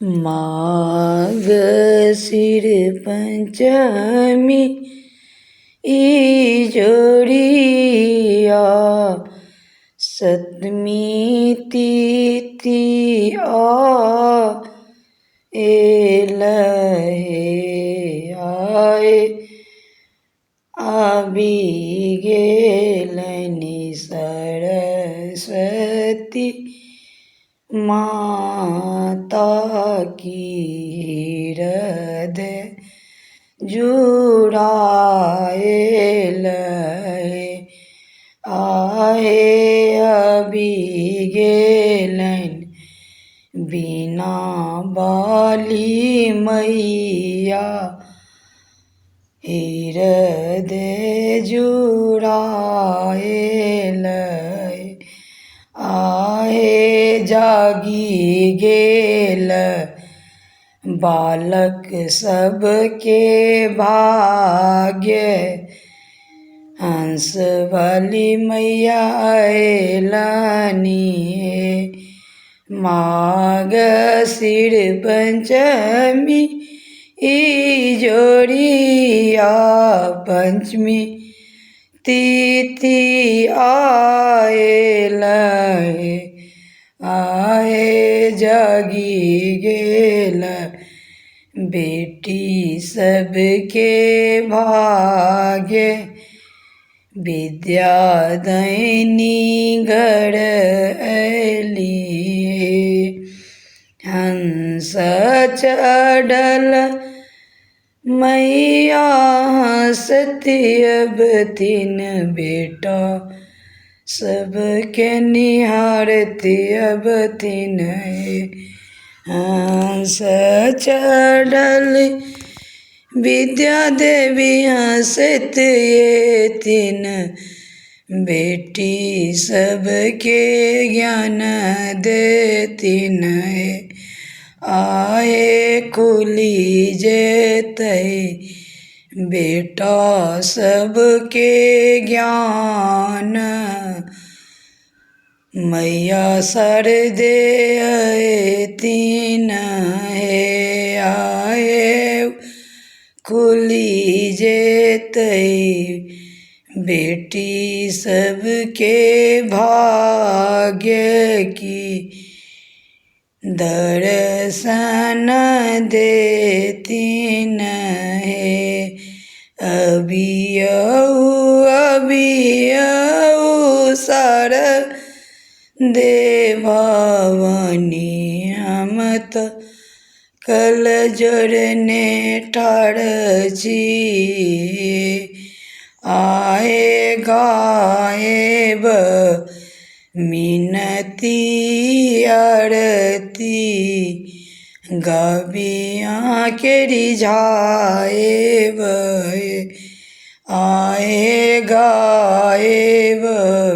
माघ सिर पंचमी ई जोड़िया सतमी तिथि आए आबि गेलनि सरस्वती माता की हृदय जुड़ाए आए अबि गेलनि बिना बाली मैया हृदय जुड़ाए आए जागी गेल बालक सबके भाग्य हंस वाली मैया अयलनि माघ सिर पंचमी ई जोड़िया पंचमी तिथि आए जागी गेल बेटी सबके भाग्य विद्या दैनी घर अयली हंस चढ़ल मैया हंसती अब तीन बेटा सबके निहारती अब तीन हंस चढ़ल विद्या देवी हंसत ये तीन बेटी सबके ज्ञान देती आए खुली जेतै बेटा सबके ज्ञान मैया सरदे तीन आए खुली जेतै बेटी सबके भाग्य की दर्शन देती अबियऊ सर देवावनी हम त कल जोड़ने ठाड़ छी आए गायब मिनती आरती गाबिया के रिझाएब आए गायब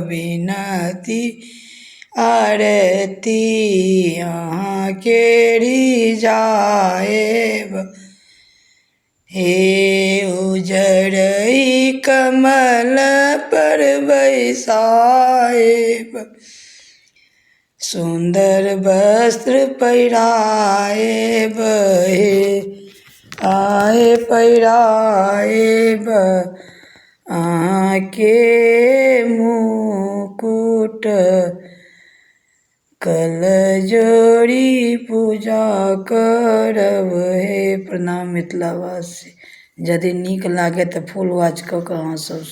बिनती आरती यहाँ के रिझाएब हे उजड़ई कमल पर बैसाएब सुंदर वस्त्र पहिराएब आए पहिराएब आके मुकुट कल जोड़ी पूजा करब प्रणाम मिथिलावासी। यदि नीक लागे तो फुल वॉच कऽ के अहाँ सब